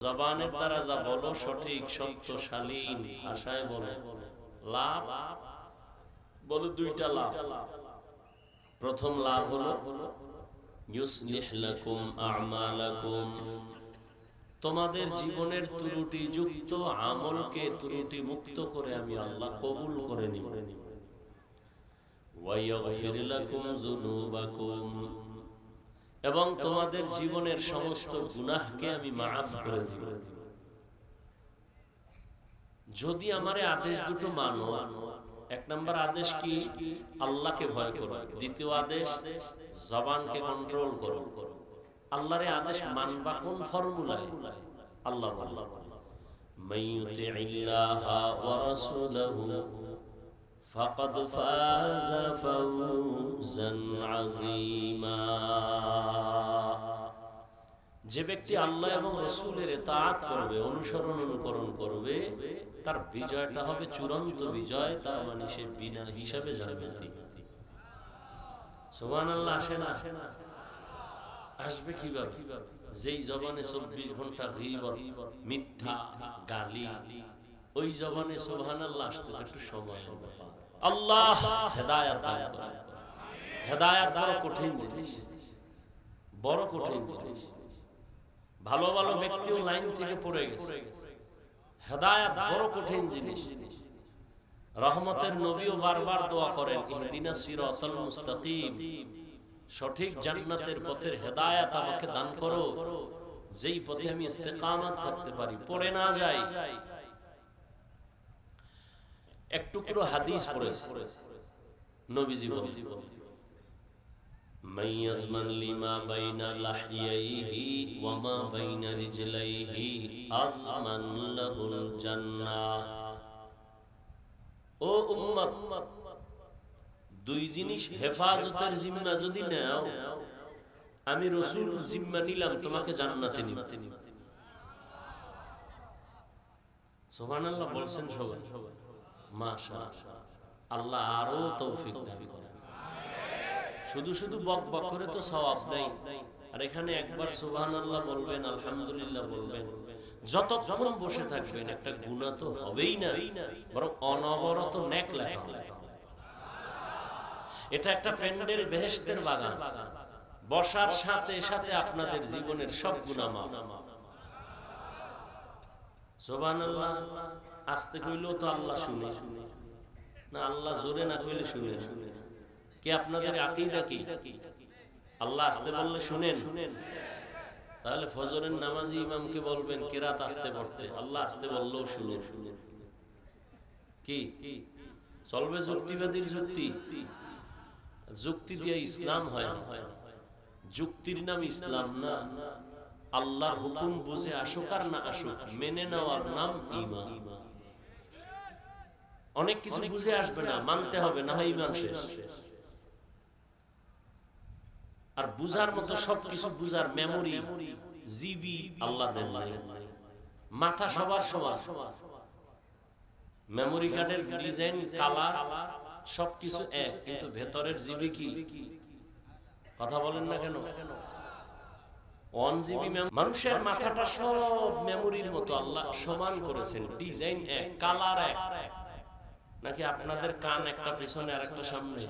জবানের দ্বারা যা বলো সঠিক সত্য শালীন ভাষায় বলো। লাভ বলো দুইটা লাভ। প্রথম লাভ হলো ইউসলিহ লাকুম আ'মালাকুম, তোমাদের জীবনের ত্রুটিযুক্ত আমলকে ত্রুটি মুক্ত করে আমি আল্লাহ কবুল করে নিব। ওয়া ইয়াগফির লাকুম যুনুবাকুম, এবং তোমাদের জীবনের সমস্ত গুনাহকে আমি মাফ করে দিব। যদি আমারে আদেশ দুটো মানো, এক নম্বর আদেশ কি? আল্লাহকে ভয় করো। দ্বিতীয় আদেশ জবানকে কন্ট্রোল করো। আল্লাহর আদেশ মানবা কোন ফর্মুলায়? আল্লাহ বলেন মাইয়ুতিইল্লাহা ওয়া রাসূলাহু ফাকাদ ফাযা ফাওজান আযীমা, যে ব্যক্তি আল্লাহ এবং রাসূলের ইতাআত করবে, অনুসরণ অনুকরণ করবে, তার বিজয়টা হবে চূড়ান্ত বিজয়। তার মানে সে বিনা হিসাবে জান্নাতি। সুবহানাল্লাহ। আসে না? আসবে কিভাবে? যেই জবানে 24 ঘন্টা গীবত, মিথ্যা, গালি, ওই জবানে সুবহানাল্লাহ আসতে একটু সময়ের ব্যাপার। আল্লাহ হেদায়েত দান করেন। হেদায়েত বড় কঠিন জিনিস, বড় কঠিন জিনিস। ভালো ভালো ব্যক্তিও লাইন থেকে পড়ে গেছে। হেদায়েত বড় কঠিন জিনিস। রহমতের নবীও বারবার দোয়া করেন ইহদিনাস সিরাতাল মুস্তাকিম, সঠিক জান্নাতের পথের হেদায়েত আমাকে দান করো, যেই পথে আমি ইস্তেকামত করতে পারি, পড়ে না যাই। এক টুকরো হাদিস পড়েছে নবীজি বলেন মাইয়াজমান লিমা বাইনা লাহইয়াইহি ওয়া মা বাইনা রিজলাইহি আযমান লাহুল জান্নাহ। ও উম্মত, দুই জিনিস হেফাজতের জিম্মা যদি নাও, আমি রাসূল জিম্মা নিলাম তোমাকে জান্নাতে নিব। সুবহানাল্লাহ বলছেন সবাই? মাশাআল্লাহ। আল্লাহ আরো তৌফিক দান করেন। শুধু শুধু বক বক করে তো সওয়াব নাই। আর এখানে একবার সুবহানাল্লাহ বলবেন, আলহামদুলিল্লাহ বলবেন, যতক্ষণ বসে থাকবেন একটা গুনাহ তো হবেই না, বরং অনবরত নেক লেখা হবে। এটা একটা প্যান্ডেল, বেহেশতের বাগান। বসার সাথে সাথে আপনাদের জীবনের সব গুনাহ মাফ। সুবহানাল্লাহ। আস্তে কইলেও তো আল্লাহ শুনে না, আল্লাহ জোরে না কইলে শুনে। কি আপনাদের আকীদা কি? আল্লাহ আস্তে বললে শুনেন? তাহলে ফজরের নামাজি ইমামকে বলবেন কিরাত আস্তে পড়তে, আল্লাহ আস্তে বললেও শুনেন। কি চলবে? যুক্তিবাদীর যুক্তি। যুক্তি দিয়ে ইসলাম হয় না। যুক্তির নাম ইসলাম না। আল্লাহর হুকুম বুঝে আসুক আর না আসুক, মেনে নেওয়ার নাম ঈমান। অনেক কিছু বুঝে আসবে না, মানতে হবে, না হয় ঈমান শেষ। আর বুঝার মতো সবকিছু বুঝার মেমোরি, জিবি আল্লাহ দেন নাই। মাথা সবার সমান, মেমোরি কার্ডের ডিজাইন, কালার সবকিছু এক, কিন্তু ভেতরের জিবি কি? কথা বলেন না কেন? 1 জিবি মানুষের মাথাটা সব মেমোরির মতো আল্লাহ সমান করেছেন, ডিজাইন এক, কালার এক। নাকি আপনাদের কান একটা পিছনে আর একটা সামনে,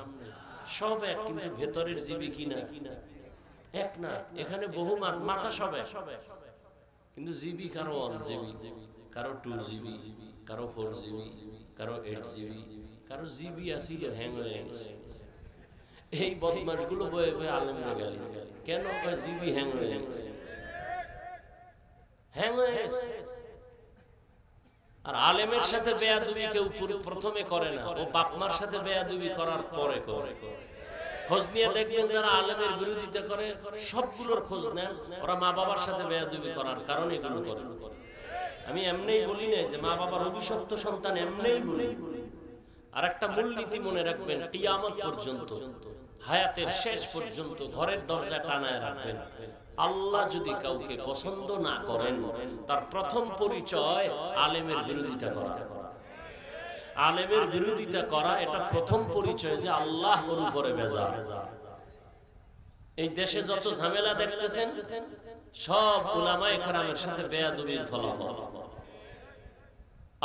সব এক, কিন্তু ভেতরের জিবি কি না? এক না। এখানে বহু মাথা সব এক, কিন্তু জিবি কারো 1 জিবি, কারো 2 জিবি, কারো 4 জিবি, কারো 8 জিবি, কারো জিবি আসিল হ্যাং হয়ে গেছে। এই বদমাশ গুলো বয়ে বয়ে আলেমরা গালি দেয়। কেন? কয় জিবি হ্যাং হয়ে গেছে, হ্যাং হয়ে গেছে। আর আলেমের সাথে বেয়াদবি কেউ প্রথমে করে না, ও বাপমার সাথে বেয়াদবি করার পরে করে। খোঁজ নিয়ে দেখবেন যারা আলেমের বিরোধিতা করে, সবগুলোর খোঁজ নেন, ওরা মা বাবার সাথে বেয়াদবি করার কারণে এগুলো করে। আমি এমনিই বলি না যে মা বাবার অভিশপ্ত সন্তান, এমনিই বলি। আর একটা মূলনীতি মনে রাখবেন, কিয়ামত পর্যন্ত, হায়াতের শেষ পর্যন্ত ঘরের দরজা টানায় রাখবেন। আল্লাহ যদি কাউকে পছন্দ না করেন, তার প্রথম পরিচয় আলেমের বিরোধিতা করা। আলেমের বিরোধিতা করা এটা প্রথম পরিচয় যে আল্লাহ ওর উপরে বেজার। এই দেশে যত ঝামেলা দেখতেছেন, সব উলামায়ে কেরামের সাথে বেয়াদবির ফলাফল।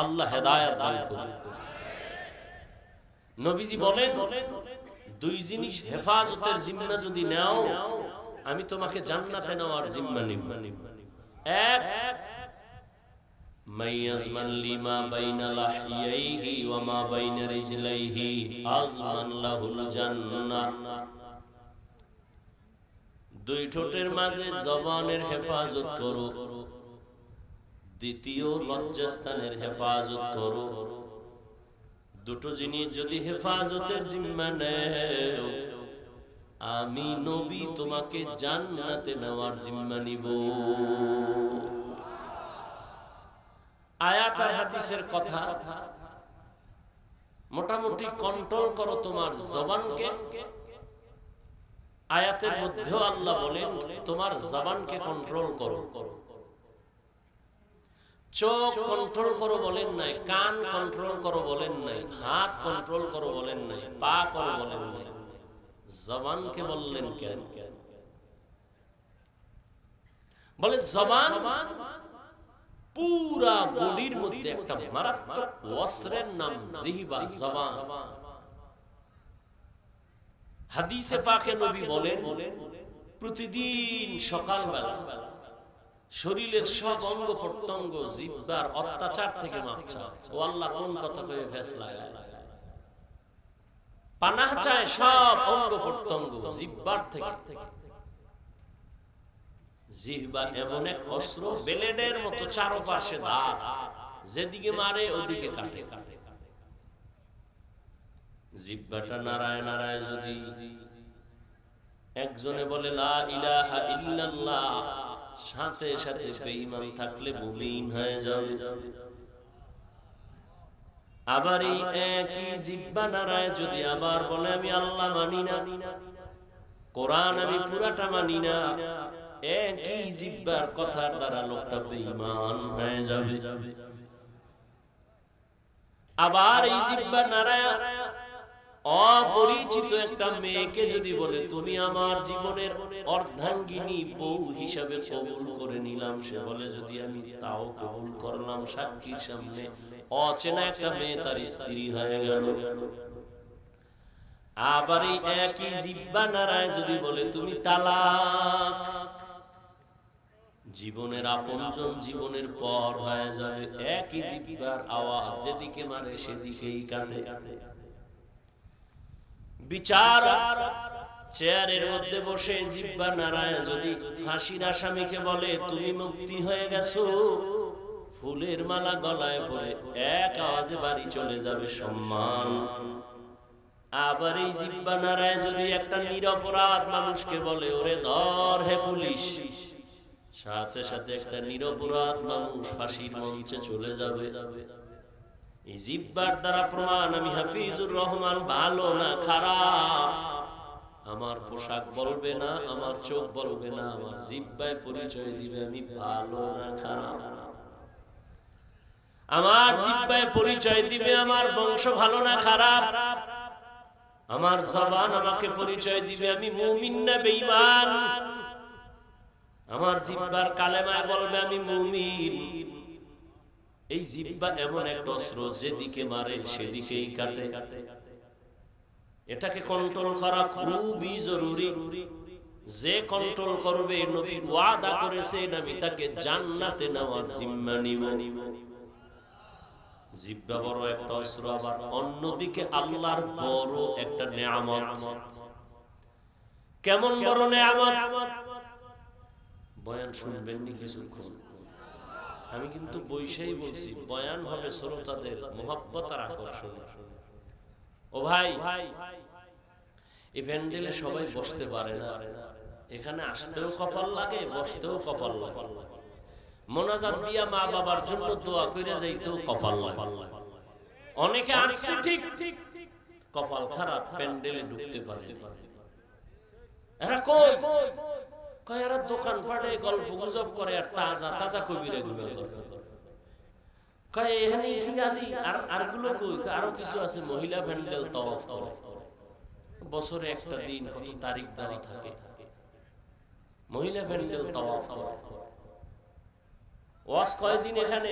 আল্লাহ হেদায়েত দান করুন। নবীজি বলেন, দুই জিনিস হেফাজতের জিম্মা যদি নাও, আমি তোমাকে জান্নাতে নেওয়ার জিম্মা নিব। এক, মাইয়াজমান লিমা বাইনা লাহিয়াইহি ওয়া মা বাইনা রিজলাইহি আজমান লাহুল জান্নাহ। দুই ঠোঁটের মাঝে জবানের হেফাজত করো। দ্বিতীয়, লজ্জাস্থানের হেফাজত করো। দুটো জিনিস যদি হেফাজতের জিম্মা নেও, আমি নবী তোমাকে জান্নাতে নেওয়ার জিম্মা নিব। আয়াত আর হাদিসের কথা। মোটামুটি কন্ট্রোল করো তোমার জবানকে। আয়াতের মধ্যেও আল্লাহ বলেন তোমার জবানকে কন্ট্রোল করো। চোখ কন্ট্রোল করো বলেন নাই, কান কন্ট্রোল করো বলেন নাই, হাত কন্ট্রোল করো বলেন নাই, পা করো বলেন নাই, জবানকে বললেন কেন? বলে জবান পুরা বডির মধ্যে একটা মারাত্মক অস্ত্রের নাম জিহবা, জবান। হাদিসে পাকে নবী বলেন, প্রতিদিন সকালবেলা শরীরের সব অঙ্গ প্রত্যঙ্গ জিহ্বার অত্যাচার থেকে মাপ চাও। ও আল্লাহ, কোন কথা কয়ে ফেসলা পানাহ চায় সব অঙ্গ প্রত্যঙ্গ জিহ্বার থেকে। জিহ্বা এমন এক অস্ত্র, ব্লেডের মতো চারপাশে ধার, যেদিকে মারে ওদিকে কাটে। জিহ্বাটা নাড়ায় নাড়ায় যদি একজনে বলে লা ইলাহা ইল্লাল্লাহ, সাথে সাথে বেঈমান থাকলে মুমিন হয়ে যাবে। আবার এই একই জিহ্বা নাড়ায় যদি আবার বলে আমি আল্লাহ মানি না, কোরআন আমি পুরাটা মানি না, একই জিহ্বার কথার দ্বারা লোকটা বেঈমান হয়ে যাবে। আবার এই জিহ্বা নাড়ায় অপরিচিত একটা মেয়েকে যদি বলে তুমি আমার জীবনের অর্ধাঙ্গিনী বউ হিসাবে কবুল করে নিলাম, সে বলে যদি আমি তাও কবুল করলাম, সাক্ষীর সামনে অচেনা একটা মেয়ে তার স্ত্রী হয়ে গেল। আবার এই একই জিহ্বা নাড়ায় যদি বলে তুমি তালাক, জীবনের আপনজন জীবনের পর হয়ে যাবে। একই জিহ্বার আওয়াজ যেদিকে মারে সেদিকেই কাটে। বিচারক চেয়ারের মধ্যে বসে জিহ্বা নাড়ায় যদি ফাঁসির আসামিকে বলে তুমি মুক্তি হয়ে গেছো, ফুলের মালা গলায় পরে এক আওয়াজে বাড়ি চলে যাবে সম্মান। আবার এই জিহ্বা নাড়ায় যদি একটা নিরপরাধ মানুষকে বলে ওরে ধর হে পুলিশ, সাথে সাথে একটা নিরপরাধ মানুষ ফাঁসির মঞ্চে চলে যাবে। এই জিহ্বার দ্বারা প্রমাণ আমি হাফিজুর রহমান ভালো না খারাপ। আমার পোশাক বলবে না, আমার চোখ বলবে না, আমার জিহ্বায় পরিচয় দিবে আমি ভালো না খারাপ। আমার জিহ্বায় পরিচয় দিবে আমার বংশ ভালো না খারাপ। আমার জবান আমাকে পরিচয় দিবে আমি মুমিন না বেঈমান। আমার জিহ্বার কালেমায় বলবে আমি মুমিন। এই জিহ্বা এমন এক অস্ত্র, যেদিকে মারে সেদিকেই কাটে। এটাকে কন্ট্রোল করা খুবই জরুরি। যে কন্ট্রোল করবে, নবী ওয়াদা করেছেন আমি তাকে জান্নাতে নেওয়ার জিম্মা নিব। জিহ্বা বড় একটা অস্ত্র, আবার অন্যদিকে আল্লাহর বড় একটা নেয়ামত। কেমন বড় নেয়ামত? বয়ান শুনবেন নি কিছুক্ষণ? আমি কিন্তু বৈশাই বলছি, বয়ান হবে শ্রোতাদের মুহাব্বত আর আকর্ষণ। ও ভাই, এই প্যান্ডেলে সবাই বসতে পারে না, এখানে আসতেও কপাল লাগে, বসতেও কপাল লাগে। মোনাজাত দিয়া মা বাবার জন্য দোয়া কইরা যাইতেও কপাল লাগে। অনেকে আসছে ঠিক, কপাল খারাপ, প্যান্ডেলে ঢুকতে পারে না। এরা কই? কয় এরা দোকান পাটে গল্প গুজব করে আর তাজা তাজা কবিরা গুলো করে। কয় এখানে খিয়ালি আর গুলো কই? আরো কিছু আছে মহিলা প্যান্ডেল তাওয়াফ করে। বছরে একটা দিন কত তারিখ দেওয়া থাকে, মহিলা প্যান্ডেল তাওয়াফ করে। ওয়াজ কয়দিন এখানে?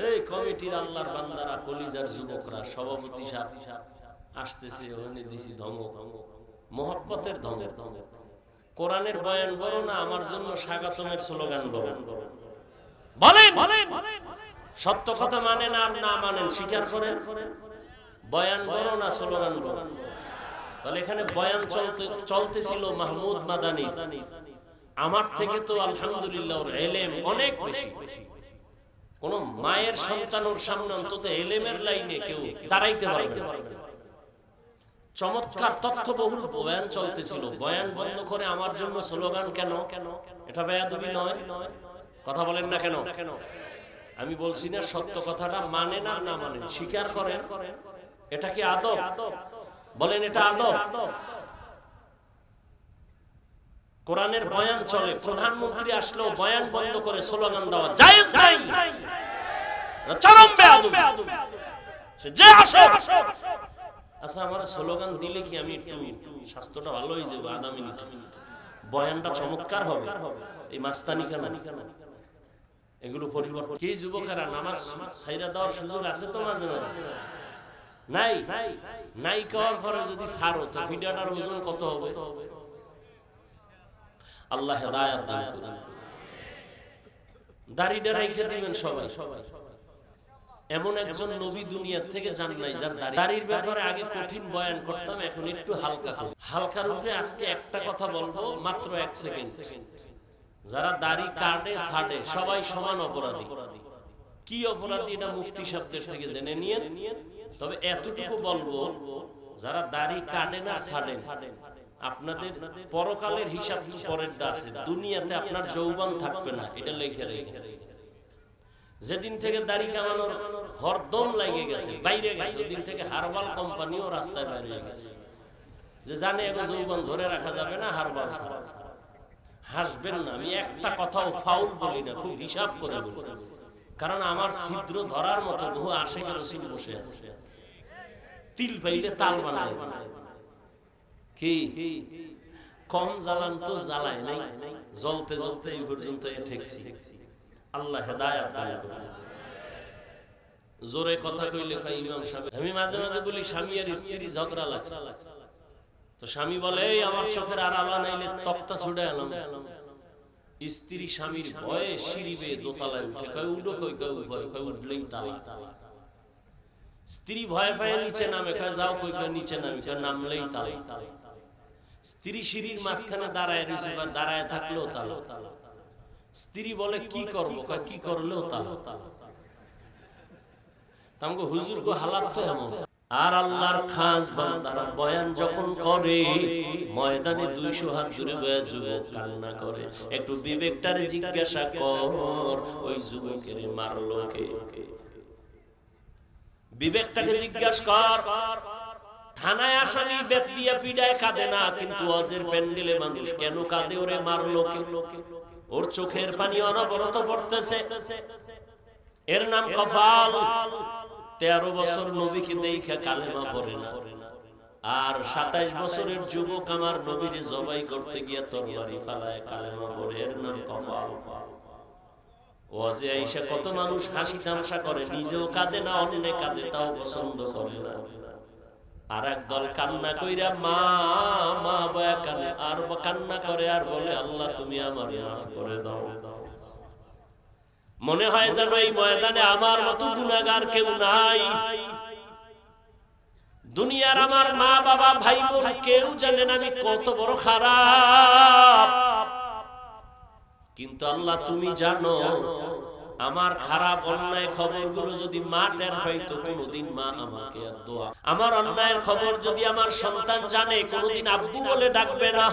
এই কমিটির আল্লাহর বান্দারা, কলিজার যুবকরা, সভাপতি সাহেব আসতেছে, ওখানে দিছি ধমক, মোহব্বতের ধমক। কোরআনের বয়ান বলো না, আমার জন্য স্বাগতমের স্লোগান বলো। বলেন সত্য কথা মানেন আর না মানেন স্বীকার করেন। বয়ান বলো না স্লোগান বলো। তাহলে এখানে বয়ান চলতেছিল মাহমুদ মাদানী। আমার থেকে তো আলহামদুলিল্লাহ ওর এলেম অনেক বেশি। কোন মায়ের সন্তান ওর সামনে অন্তত এলেমের লাইনে কেউ দাঁড়াইতে পারবে না। চমৎকার তথ্যবহুল বয়ান চলতেছিল। বয়ান বন্ধ করে আমার জন্য স্লোগান কেন? এটা বেয়াদবি নয়? কথা বলেন না কেন? আমি বলছি না সত্য কথাটা মানেন আর না মানেন স্বীকার করেন। এটা কি আদব? বলেন এটা আদব? কোরআনের বয়ান চলে, প্রধানমন্ত্রী আসলেও বয়ান বন্ধ করে স্লোগান দেওয়া জায়েজ নাই। চরম বেয়াদবি। যে আসো আচ্ছা, আমার স্লোগান দিলে কি আমি একটু স্বাস্থ্যটা ভালো হয়ে যাবে, আধা মিনিট বয়ানটা চমৎকার হবে, এই মাস্তানি কেন? এগুলো পরিবর্তন। কি যুবকেরা নামাজ ছাইরা দেওয়ার সুযোগ আছে তো মাঝে মাঝে? নাই নাই করার পরে যদি ছাড়ো তো ভিডিওটার ওজন কত হবে? আল্লাহ হেদায়েত দান করুন। দাড়িটা রেখে দিবেন সবাই। এমন একজন নবী দুনিয়া থেকে যান নাই যার দাড়ির ব্যাপারে আগে কঠিন বয়ান করতাম, এখন একটু হালকা করি। হালকার উপরে আজকে একটা কথা বলবো, মাত্র 1 সেকেন্ড। যারা দাড়ি কাটে ছাড়ে সবাই সমান অপরাধী। কি অপরাধী এটা মুফতি সাহেবদের থেকে জেনে নিয়েন। তবে এতটুকু বলবো, যারা দাড়ি কাটে না ছাড়ে, আপনাদের পরকালের হিসাব তো পরেরটা আছে, দুনিয়াতে আপনার যৌবন থাকবে না, এটা লিখে রেখে। যেদিন থেকে দাড়ি কামানোর হরদম লাগে গেছে, বাইরে গেছে, ওদিন থেকে হারবাল কোম্পানিও রাস্তায় বাইরে গেছে, যে জানে এগো যৌবন ধরে রাখা যাবে না হারবাল ছাড়া। হাসবেন না, আমি একটা কথাও ফাউল বলি না, খুব হিসাব করে বলি, কারণ আমার ছিদ্র ধরার মতো বহু আশিকের রাসূল বসে আছে, তিল পাইলে তাল বানায়। কি কম জ্বালান তো জ্বালায় নাই, জ্বলতে জ্বলতে এই পর্যন্ত ঠেকছি। আল্লাহ হেদায়েত দান করুন। জোরে কথা কইলে কয় ইমাম সাহেব। আমি মাঝে মাঝে বলি স্বামী আর স্ত্রী ঝগড়া লাগছে, তো স্বামী বলে এই আমার চোখের আড়ালা নাইলে তক্তা ছুড়ে এলাম। স্ত্রী স্বামীর ভয়ে সিঁড়ি বেয়ে দোতলায় উঠে, কয় উঠো, কই কয় উপরে, কয় উঠলেই তালা। স্ত্রী ভয় পায় নিচে নামে, কয় যাও, কই কয় নিচে নামি, কয় নামলেই তালা। স্ত্রী সিঁড়ির মাঝখানে দাঁড়ায় রয়েছে, দাঁড়ায় থাকলেও তালা। স্ত্রী বলে কি করবো, কয় কি করলেও তালা। তামগো হুজুর গো হালাত তো এমন। আর আল্লাহর খাস বান্দারা বয়ান যখন করে, ময়দানে 200 হাত দূরে বয়ে যুবক কান্না করে। একটু বিবেকটারে জিজ্ঞাসা কর, ওই যুবকের মারলো কে? বিবেকটাকে জিজ্ঞাসা কর। থানায় আসামি বেত দিয়া পিড়ায় কাঁদে না, কিন্তু ওয়াজের প্যান্ডেলে মানুষ কেন কাঁদে? ওরে মারলো কে? ওর চোখের পানি অনবরত পড়তেছে, এর নাম কফাল। 13 বছর নবীকে দেখে কালেমা পড়ে না, আর 27 বছরের যুবক আমার নবীরে জবাই করতে গিয়ে তরবারি ফালায় কালেমা পড়ে, এর নাম কফাল। ওয়াজে আইসা কত মানুষ হাসি তামাশা করে, নিজেও কাঁদে না, অন্যে কাঁদে তাও পছন্দ করে না। আর একদল কান্না কইরা মা মা বয়া কানে, আর কান্না করে আর বলে আল্লাহ তুমি আমারে মাফ করে দাও। মনে হয় যেন এই ময়দানে আমার মতো গুনাহগার কেউ নাই। দুনিয়ার আমার মা বাবা ভাই বোন কেউ জানে না আমি কত বড় খারাপ, কিন্তু আল্লাহ তুমি জানো। আমার খারাপ অন্যায় খবরগুলো যদি মা টের পাইতো, কোনোদিন মা আমাকে আর দোয়া, আমার অন্যায়ের খবর যদি আমার সন্তান জানে, কোনোদিন আব্বু বলে ডাকবে না।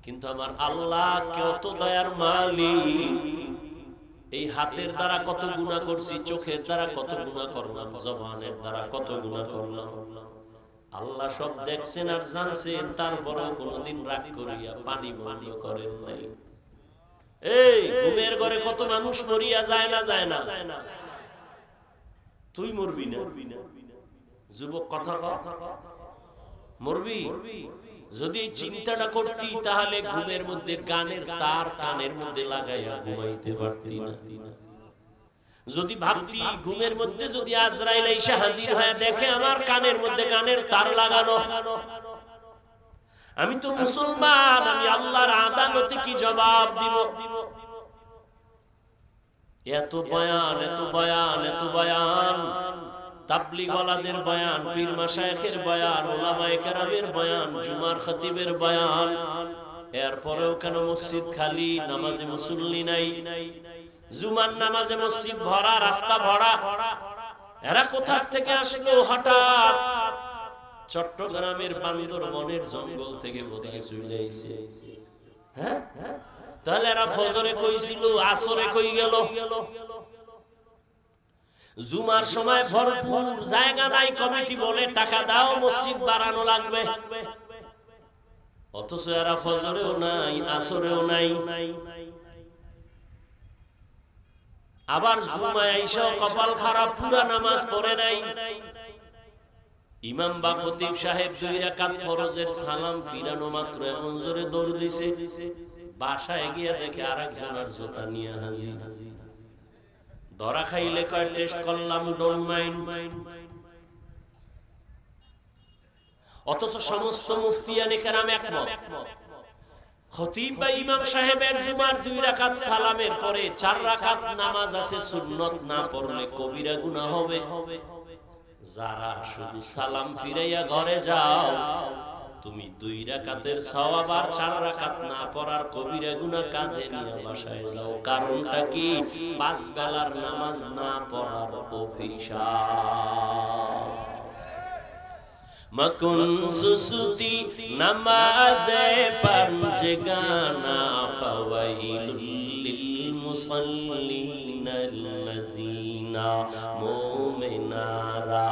কিন্তু আমার আল্লাহ কত দয়ার মালিক, এই হাতের দ্বারা কত গুনাহ করছি, চোখের দ্বারা কত গুনাহ করলাম, জবানের দ্বারা কত গুনাহ করলাম, আল্লাহ সব দেখছেন আর জানছেন। তারপরেও কোনোদিন রাগ করিয়া পানি বন্ধ করেন নাই। এই ঘুমের ঘরে কত মানুষ মরিয়া যায় না, যায় না? তুই মরবি না? যুবক কথা কও, মরবি? যদি এই চিন্তাটা করতি তাহলে ঘুমের মধ্যে গানের তার কানের মধ্যে লাগাইয়া ঘুমাইতে পারতি না। যদি ভাবতি ঘুমের মধ্যে যদি আজরাইল এসে হাজির হয়ে দেখে আমার কানের মধ্যে গানের তার লাগানো, আমি তো মুসলমান, আমি আল্লাহর আদালতে কি জবাব দিব? এত বয়ান, এত বয়ান, এত বয়ান, তাবলীগওয়ালাদের বয়ান, পীর মাশায়েখের বয়ান, উলামায়ে কেরামের বয়ান, জুমার খতিবের বয়ান, এরপরেও কেন মসজিদ খালি, নামাজে মুসল্লি নাই? জুমার নামাজে মসজিদ ভরা, রাস্তা ভরা। এরা কোথা থেকে আসলো হঠাৎ? চট্টগ্রামের বান্দরবনের জঙ্গল থেকে বোধহয় চলে আইছে। হ্যাঁ, তাহলে এরা ফজরে কইছিল, আসরে কই গেল? জুমার সময় ভরপুর জায়গা নাই, কমিটি বলে টাকা দাও মসজিদ বাড়ানো লাগবে, অথচ এরা ফজরেও নাই, আসরেও নাই। আবার জুমায় আইসা কপাল খারাপ, পুরা নামাজ পড়ে নাই। ইমাম বা খতিব সাহেব 2 রাকাত ফরজের সালাম ফিরানো মাত্র এমন জোরে দৌড় দিছে, বাসায় গিয়ে দেখে আরেকজনের জুতা নিয়ে হাজির। ধরা খাইলে কয় টেস্ট করলাম, ডোন্ট মাইন্ড। অথচ সমস্ত মুফতিয়ানে কেরাম একমত, খতিব বা ইমাম সাহেবের জুমার 2 রাকাত সালামের পরে 4 রাকাত নামাজ আছে সুন্নত, না পড়লে কবিরা গুনাহ হবে। যারা শুধু সালাম ফিরাইয়া ঘরে যাও, তুমি 2 রাকাতের সওয়াব আর 4 রাকাত না পড়ার কবিরা গুনাহ কাঁধে নিয়ে বাসায় যাও। কারণটা কি? 5 বেলার নামাজ না পড়ার অভিশাপ। মকুন সুসুতি নামাজে পাঞ্জগানা ফাওয়াইলুল লিল মুসাল্লিনাল্লাযিনা মুমিনারা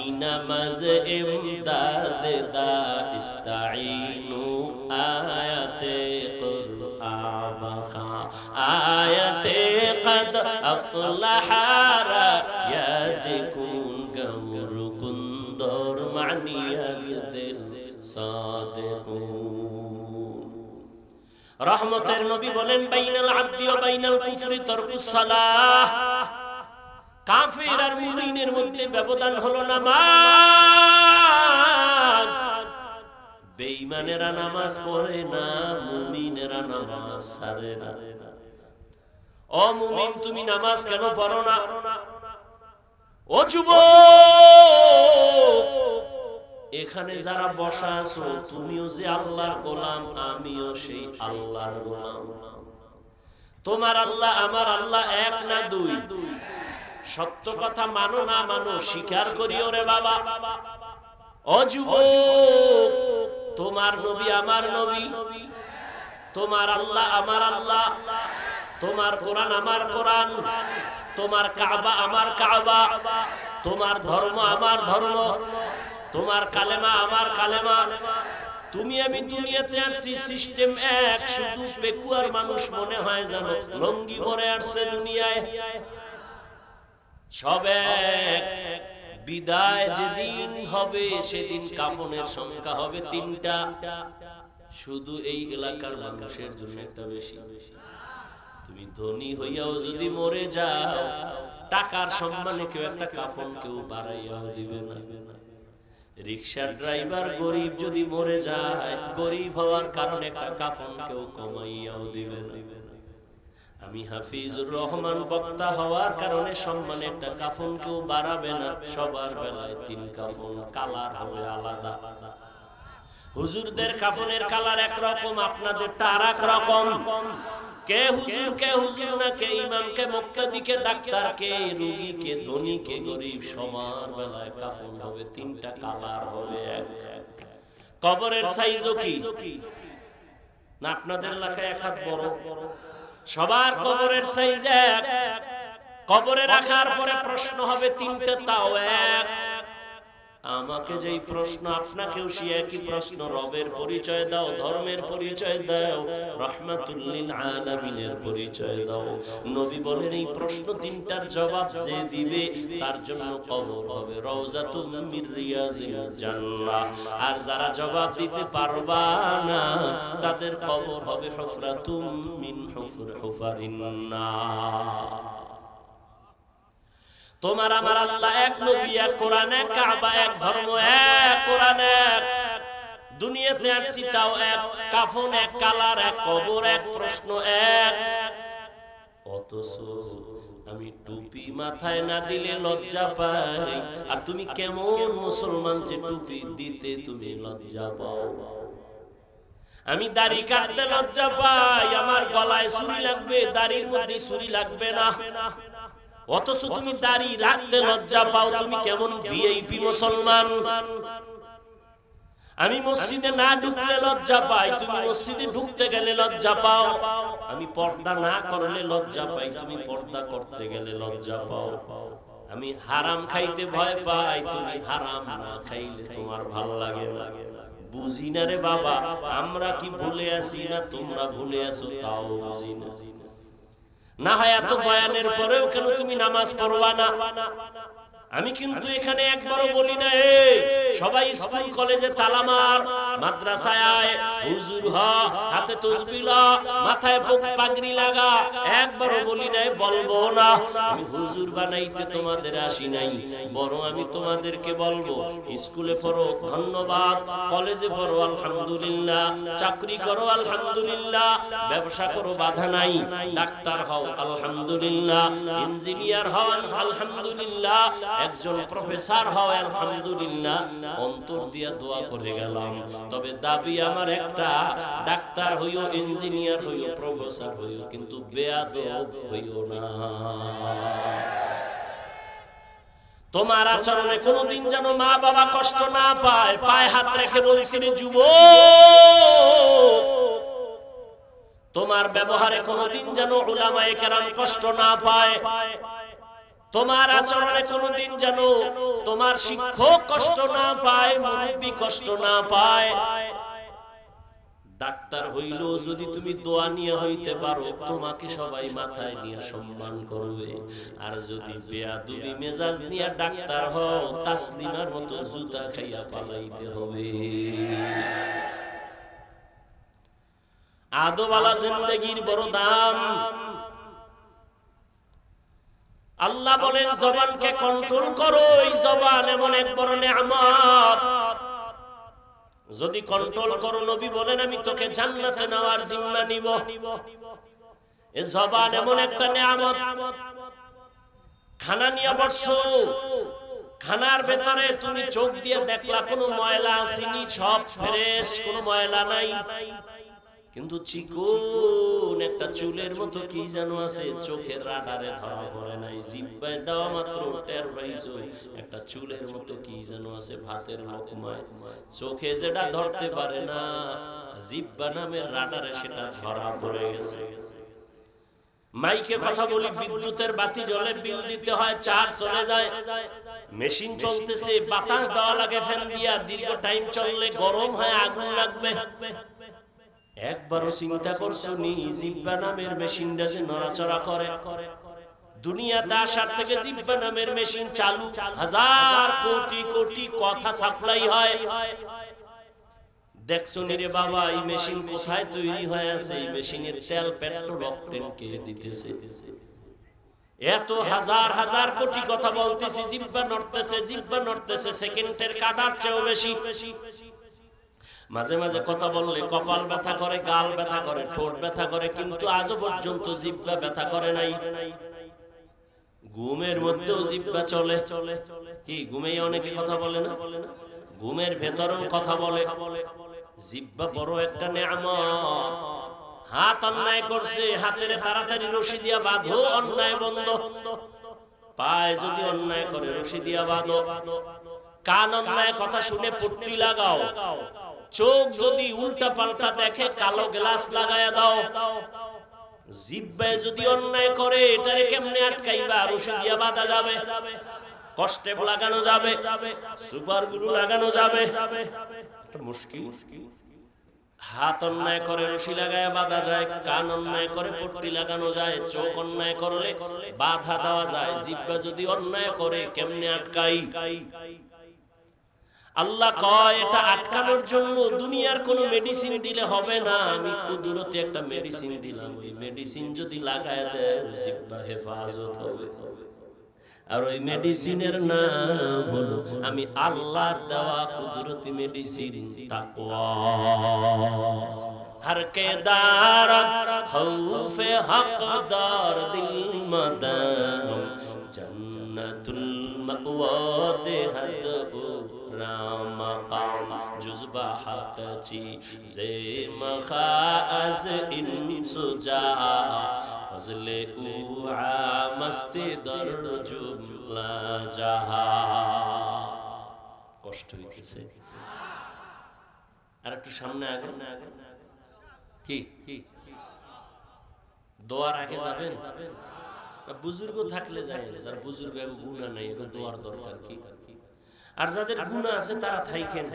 ইনামাজ ইমদাদ দা ইস্তাঈনু আয়াতে কুরআন খা আয়াতে কদ আফলাহা ইয়াদিকুন গৌরকুন দর মানিয়াজদের সাদিকুন। রহমতের নবী বলেন, বাইনাল আবদি ওয়া বাইনাল কুফরি তারকুস সালাহ। কাফির আর মুমিনের মধ্যে ব্যবধান হলো নামাজ। বেঈমানেরা নামাজ পড়ে না, মুমিনেরা নামাজ ছাড়ে না। ও মুমিন, তুমি নামাজ কেন পড়ো না? ও যুবক, এখানে যারা বসা আছো, তুমিও যে আল্লাহর গোলাম, আমিও সেই আল্লাহর গোলাম। তোমার আল্লাহ আমার আল্লাহ এক না 2? সত্য কথা মানো না মানো, স্বীকার করিও রে বাবা। ও যুবক, তোমার নবী আমার নবী, তোমার আল্লাহ আমার আল্লাহ, তোমার কোরআন আমার কোরআন, তোমার কাবা আমার কাবা, তোমার ধর্ম আমার ধর্ম, তোমার কালেমা আমার কালেমা। তুমি আমি দুনিয়াতে আসছি, সিস্টেম এক, শুধু পেকুয়ার মানুষ মনে হয় জানো লঙ্গি পরে আসছে দুনিয়ায়। সব এক। বিদায় যেদিন হবে সেদিন কাফনের সংখ্যা হবে 3টা। শুধু এই এলাকার মানুষের জন্য একটা বেশি। তুমি ধনী হইয়াও যদি মরে যাও, টাকার সম্মানে কেউ একটা কাফন কেউ বাড়াইয়াও দিবে না। রিকশার ড্রাইভার গরিব যদি মরে যায়, গরিব হওয়ার কারণে একটা কাফন কেউ কমাইয়াও দিবে না। আমি হাফিজুর রহমান বক্তা হওয়ার কারণে সম্মানে একটা কাফন কেউ বাড়াবে না। সবার বেলায় 3 কাফন, কালার হবে আলাদা। হুজুরদের কাফনের কালার একরকম, আপনাদেরটা আরেক রকম। কে হুজুর কে হুজুর না, কে ইমাম কে মুক্তাদি কে ডাক্তার, কে রোগী কে ধনী কে গরিব, সবার বেলায় কাফন হবে 3টা, কালার হবে এক। কবরের সাইজও কি না? আপনাদের এলাকায় 1 হাত বড়, সবার কবরের সাইজ এক। কবরে রাখার পরে প্রশ্ন হবে 3টে, তাও এক। আমাকে যেই প্রশ্ন, আপনাকেও সে একই প্রশ্ন। রবের পরিচয় দাও, ধর্মের পরিচয় দাও, রাহমাতুল লিল আলামিনের পরিচয় দাও। নবী বলেন এই প্রশ্ন তিনটার জবাব যে দিবে তার জন্য কবর হবে রওজাতুম মির রিয়াজিল জান্নাহ। আর যারা জবাব দিতে পারবা না তাদের কবর হবে হুফরাতুম মিন হুফারিন নার। তোমার আমার আল্লাহ এক, নবী এক, কোরআন এক, কাবা এক, ধর্ম এক, কোরআন এক, দুনিয়াতে আসছি তাও এক, কাফন এক, কালার এক, কবর এক, প্রশ্ন এক। অথচ আমি টুপি মাথায় না দিলে লজ্জা পাই। আর তুমি কেমন মুসলমান যে টুপি দিতে তুমি লজ্জা পাও? আমি দাড়ি কাটতে লজ্জা পাই, আমার গলায় ছুরি লাগবে, দাড়ির মধ্যে ছুরি লাগবে না। অথচ তুমি দাড়ি রাখতে লজ্জা পাও। তুমি কেমন ভিআইপি মুসলমান? আমি মসজিদে না ঢুকলে লজ্জা পাই, তুমি মসজিদে ঢুকতে গেলে লজ্জা পাও। আমি পর্দা না করলে লজ্জা পাই, তুমি পর্দা করতে গেলে লজ্জা পাও। আমি হারাম খাইতে ভয় পাই, তুমি হারাম না খাইলে তোমার ভাল লাগে না। বুঝি না রে বাবা, আমরা কি ভুলে আছি না তোমরা ভুলে আছো তাও বুঝি না। না হয় এত বয়ানের পরেও কেন তুমি নামাজ পড়বা না? আমি কিন্তু এখানে একবারও বলি না সবাই স্কুল কলেজে তালা মার, মাদ্রাসায় আয়, হুজুর হ, হাতে তসবিহ ল, মাথায় পাগড়ি লাগা। একবারও বলি নাই, বলবো না। আমি হুজুর বানাইতে তোমাদের আসি নাই, বরং আমি তোমাদেরকে বলবো স্কুলে পড়ো ধন্যবাদ, কলেজে পড়ো আলহামদুলিল্লাহ, চাকরি করো আলহামদুলিল্লাহ, ব্যবসা করো বাধা নাই, ডাক্তার হও আলহামদুলিল্লাহ, ইঞ্জিনিয়ার হও আলহামদুলিল্লাহ, একজন প্রফেসর হও আলহামদুলিল্লাহ। অন্তর দিয়া দোয়া করে গেলাম। তবে দাবি আমার একটা, ডাক্তার হইও, ইঞ্জিনিয়ার হইও, প্রফেসর হইও, কিন্তু বেয়াদব হইও না। তোমার আচরণে কোনদিন যেন মা বাবা কষ্ট না পায়। পায়ে হাত রেখে বলছি রে যুবক, তোমার ব্যবহারে কোনদিন যেন উলামায়ে কেরাম কষ্ট না পায়। তোমার আচরণে কোনদিন যেন তোমার শিক্ষক কষ্ট না পায়, মুরব্বী কষ্ট না পায়। ডাক্তার হইলেও যদি তুমি দোয়া নিয়ে হইতে পারো, তোমাকে সবাই মাথায় নিয়ে সম্মান করবে। আর যদি বেয়াদবি মেজাজ নিয়ে ডাক্তার হও, তাসলিমার মতো জুতা খাইয়া পালাইতে হবে। আদবওয়ালা জিন্দেগির বড় দাম। আল্লাহ বলেন জবানকে কন্ট্রোল করো। এই জবান এমন এক বড় নেয়ামত, যদি কন্ট্রোল করো, নবী বলেন আমি তোকে জান্নাতে নেওয়ার জিম্মা নিব। এই জবান এমন একটা নেয়ামত। খানা নিয়ে বসছো, খানার ভেতরে তুমি চোখ দিয়ে দেখলা কোনো ময়লা আসেনি, সব ফ্রেশ, কোনো ময়লা নাই। কিন্তু চিকন একটা চুলের মতো কি যেন আছে, চোখের রাডারে ধরা পড়ে নাই, জিহ্বায় দেওয়া মাত্র টের পাইছো একটা চুলের মতো কি যেন আছে ভাতের লোকমায়। চোখে যেটা ধরতে পারে না, জিহ্বা নামের রাডারে সেটা ধরা পড়ে গেছে। মাইকে কথা বলি, বিদ্যুতের বাতি জ্বলে, বিল দিতে হয়, চার্জ চলে যায়, মেশিন চলতেছে, বাতাস দেওয়া লাগে ফ্যান দিয়া, দীর্ঘ টাইম চললে গরম হয়, আগুন লাগবে। একবারও চিন্তা করছো নি জিহ্বা নামের মেশিনটা যে নড়াচড়া করে? দুনিয়াতে আসার থেকে জিহ্বা নামের মেশিন চালু, হাজার কোটি কোটি কথা সাপ্লাই হয়। দেখছো নি রে বাবা এই মেশিন কোথায় তৈরি হয়ে আছে? এই মেশিনের তেল পেট্রোল অকটেন কে দিতেছে? এত হাজার হাজার কোটি কথা বলতেছি, জিহ্বা নড়তেছে, জিহ্বা নড়তেছে, সেকেন্ডের কাটার চেয়েও বেশি। মাঝে মাঝে কথা বললে কপাল ব্যথা করে, গাল ব্যথা করে, ঠোঁট ব্যথা করে, কিন্তু আজও পর্যন্ত জিহ্বা ব্যথা করে নাই। ঘুমের মধ্যেও জিহ্বা চলে। কি ঘুমেই অনেকে কথা বলে না? ঘুমের ভেতরেও কথা বলে। জিহ্বা বড় একটা নেয়ামত। হাত অন্যায় করছে, হাতের তাড়াতাড়ি রশি দিয়া বাঁধো, অন্যায় বন্ধ। পায়ে যদি অন্যায় করে রশি দিয়া বাঁধো। কান অন্যায় কথা শুনে পট্টি লাগাও। চোখ যদি উল্টা পাল্টা দেখে কালো গ্লাস লাগায়া দাও। জিহ্বায় যদি অন্যায় করে, এটারে কেমনে আটকাইবা? রশি দিয়া বাঁধা যাবে? কষ্টেপ লাগানো যাবে, সুপার গ্লু লাগানো যাবে, এটা মুশকিল। হাত অন্যায় করে রশি লাগায় বাঁধা যায়, কান অন্যায় করে পট্টি লাগানো যায়, চোখ অন্যায় করলে বাধা দেওয়া যায়, জিহ্বা যদি অন্যায় করে কেমনে আটকাই? আল্লাহ কয় এটা আটকানোর জন্য দুনিয়ার কোনো মেডিসিন দিলে হবে না, আমি কুদরতে একটা মেডিসিন দিলাম, ওই মেডিসিন যদি লাগায় দেয় জিহ্বা হেফাজত হবে। আর ওই মেডিসিনের নাম হলো আমি আল্লাহর দেওয়া কুদরতি মেডিসিন তাকওয়া। हर के दारत खौफे हकदार दिल मदाम जन्नतुल मअवा देहद राम मकाम जुज़बा हक़ची ज़े मखाज़ इंसुजा फज़ले उआ मस्ती दर जुमला जहा। কষ্ট হইতেছে, আর একটু সামনে আগে কি দোয়ার আগে যাবেন? বুজুর্গ থাকলে যায়, যার বুজুর্গ গুনাহ নাই এগো দোয়ার দরকার কি? আর যাদের গুনাহ আছে তারা থাইকেন।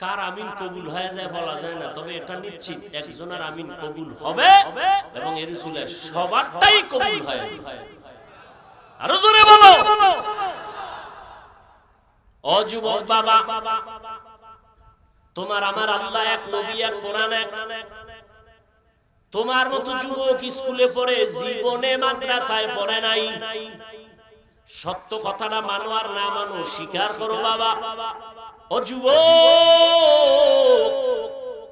কার আমিন কবুল হয়ে যায় বলা যায় না, তবে এটা নিশ্চিত একজনের আমিন কবুল হবে এবং এর উসিলায় সবারটাই কবুল হয়। আরো জোরে বলো। ও যুবক বাবা, তোমার আমার আল্লাহ এক, নবী এক, কোরআন এক। তোমার মতো যুবক স্কুলে পড়ে জীবনে মাদ্রাসায় পড়ে নাই। সত্য কথাটা মানো আর না মানো স্বীকার করো বাবা। ও যুবক,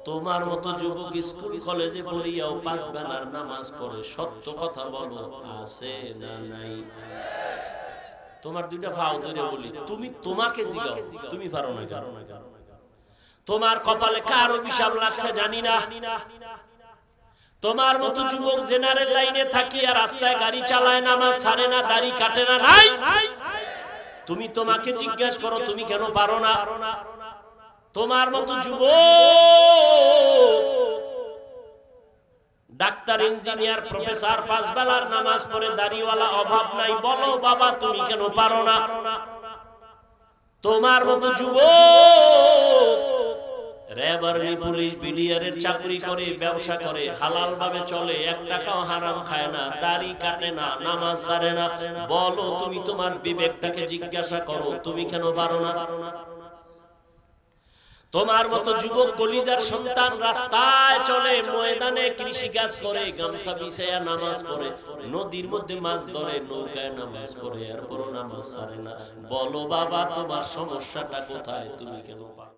তোমার মতো যুবক স্কুল কলেজে পড়িয়াও 5 বেলার নামাজ পড়ে, সত্য কথা বলো আছে না নাই? তোমার দুইটা ফাও ধরে বলি, তুমি তোমাকে জিগাও, তুমি পারো না কেন? তোমার কপালে কার অভিশাপ লাগছে জানি না। তোমার মতো যুবক জেনারেল লাইনে থাকি আর রাস্তায় গাড়ি চালায়, নামাজ ছাড়ে না, দাড়ি কাটে না, নাই? তুমি তোমাকে জিজ্ঞাসা করো তুমি কেন পারো না? তোমার মতো যুবক ডাক্তার, ইঞ্জিনিয়ার, প্রফেসর 5 বেলার নামাজ পড়ে, দাড়িওয়ালা, অভাব নাই, বলো বাবা তুমি কেন পারো না? তোমার মতো যুবক র‍্যাব, আর্মি, পুলিশ, বিডিআর এর চাকরি করে, ব্যবসা করে, হালাল ভাবে চলে, 1 টাকাও হারাম খায় না, দাড়ি কাটে না, নামাজ ছাড়ে না, বলো তুমি তোমার বিবেকটাকে জিজ্ঞাসা করো তুমি কেন পারো না? তোমার মতো যুবক কলিজার সন্তান রাস্তায় চলে, ময়দানে কৃষি কাজ করে, গামছা বিছায়া নামাজ পড়ে, নদীর মধ্যে মাছ ধরে, নৌকায় নামাজ পড়ে, এরপরও নামাজ ছাড়ে না, বলো বাবা তোমার সমস্যাটা কোথায়? তুমি কেন পারো?